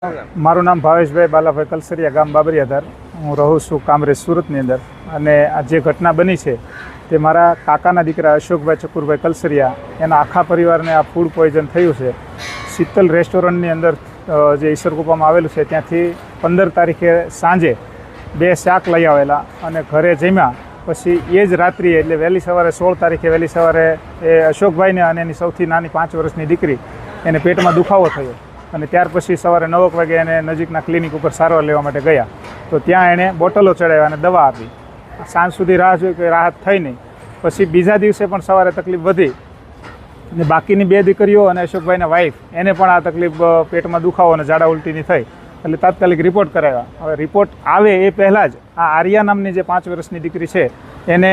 મારું નામ ભાવેશભાઈ બાલાભાઈ કલસરિયા, ગામ બાબરિયાધાર. હું રહું છું કામરેજ, સુરતની અંદર. અને આ જે ઘટના બની છે તે મારા કાકાના દીકરા અશોકભાઈ ચકુરભાઈ કલસરિયા, એના આખા પરિવારને આ ફૂડ પોઈઝન થયું છે. શીતલ રેસ્ટોરન્ટની અંદર જે ઈસરકુપામાં આવેલું છે ત્યાંથી 15 તારીખે સાંજે 2 શાક લઈ આવેલા અને ઘરે જમ્યા. પછી એ જ રાત્રિએ એટલે વહેલી સવારે 16 તારીખે વહેલી સવારે એ અશોકભાઈને અને એની સૌથી નાની 5 વર્ષની દીકરી એને પેટમાં દુખાવો થયો અને ત્યાર પછી સવારે 9 વાગે એને નજીકના ક્લિનિક ઉપર સારવાર લેવા માટે ગયા. તો ત્યાં એણે બોટલો ચડાવ્યા અને દવા આપી. સાંજ સુધી રાહ જોઈ, કોઈ રાહત થઈ નહીં. પછી બીજા દિવસે પણ સવારે તકલીફ વધી અને બાકીની 2 દીકરીઓ અને અશોકભાઈના વાઈફ એને પણ આ તકલીફ પેટમાં દુખાવો અને ઝાડા ઉલટીની થઈ. એટલે તાત્કાલિક રિપોર્ટ કરાવ્યા. હવે રિપોર્ટ આવે એ પહેલાં જ આ આર્યા નામની જે 5 વર્ષની દીકરી છે એને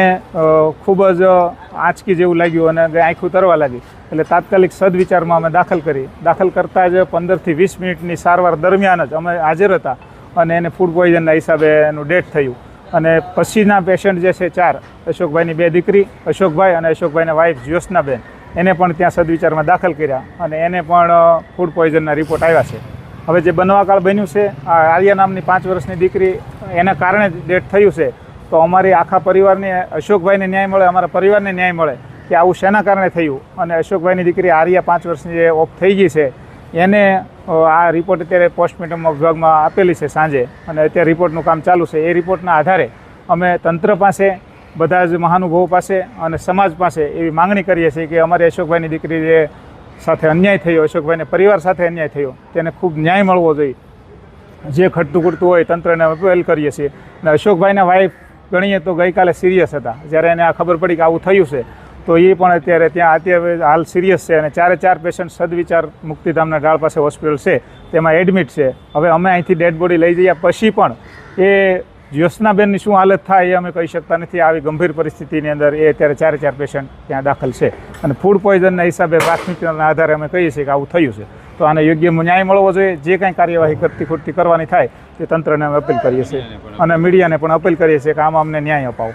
ખૂબ જ આંચકી જેવું લાગ્યું અને આંખું તરવા લાગી. એટલે તાત્કાલિક સદવિચારમાં અમે દાખલ કરી. દાખલ કરતાં જ 15 થી 20 મિનિટની સારવાર દરમિયાન જ અમે હાજર હતા અને એને ફૂડ પોઈઝનના હિસાબે એનું ડેથ થયું. અને પછીના પેશન્ટ જે છે 4, અશોકભાઈની 2 દીકરી, અશોકભાઈ અને અશોકભાઈના વાઈફ જ્યોત્સનાબેન, એને પણ ત્યાં સદવિચારમાં દાખલ કર્યા અને એને પણ ફૂડ પોઈઝનના રિપોર્ટ આવ્યા છે. હવે જે બનવાકાળ બન્યું છે, આ આર્યા નામની 5 વર્ષની દીકરી એના કારણે જ ડેથ થયું છે. તો અમારી આખા પરિવારને, અશોકભાઈને ન્યાય મળે, અમારા પરિવારને ન્યાય મળે કે આવું શેના કારણે થયું. અને અશોકભાઈની દીકરી આર્યા 5 વર્ષની જે ઓફ થઈ ગઈ છે એને આ રિપોર્ટ અત્યારે પોસ્ટમોર્ટમ વિભાગમાં આપેલી છે સાંજે અને અત્યારે રિપોર્ટનું કામ ચાલુ છે. એ રિપોર્ટના આધારે અમે તંત્ર પાસે, બધા જ મહાનુભાવો પાસે અને સમાજ પાસે એવી માંગણી કરીએ છીએ કે અમારી અશોકભાઈની દીકરી જે સાથે અન્યાય થયો, અશોકભાઈને પરિવાર સાથે અન્યાય થયો, તેને ખૂબ ન્યાય મળવો જોઈએ. જે ખટતું ખૂટતું હોય તંત્રને અપીલ કરીએ છીએ. અને અશોકભાઈના વાઈફ ગણીએ તો ગઈકાલે સિરિયસ હતા. જ્યારે એને આ ખબર પડી કે આવું થયું છે તો એ પણ અત્યારે હાલ સિરિયસ છે અને 4 પેશન્ટ સદવિચાર મુક્તિધામના ઢાળ પાસે હોસ્પિટલ છે તેમાં એડમિટ છે. હવે અમે અહીંથી ડેડ બોડી લઈ જઈએ પછી પણ એ જ્યોત્સનાબેનની શું હાલત થાય એ અમે કહી શકતા નથી. આવી ગંભીર પરિસ્થિતિની અંદર એ અત્યારે 4 પેશન્ટ ત્યાં દાખલ છે અને ફૂડ પોઈઝનના હિસાબે પ્રાથમિકતાના આધારે અમે કહીએ છીએ કે આવું થયું છે. તો આને યોગ્ય ન્યાય મળવો જોઈએ. જે કાંઈ કાર્યવાહી કરતી ખૂટતી કરવાની થાય તે તંત્રને અમે અપીલ કરીએ છીએ અને મીડિયાને પણ અપીલ કરીએ છીએ કે આમાં અમને ન્યાય અપાવો.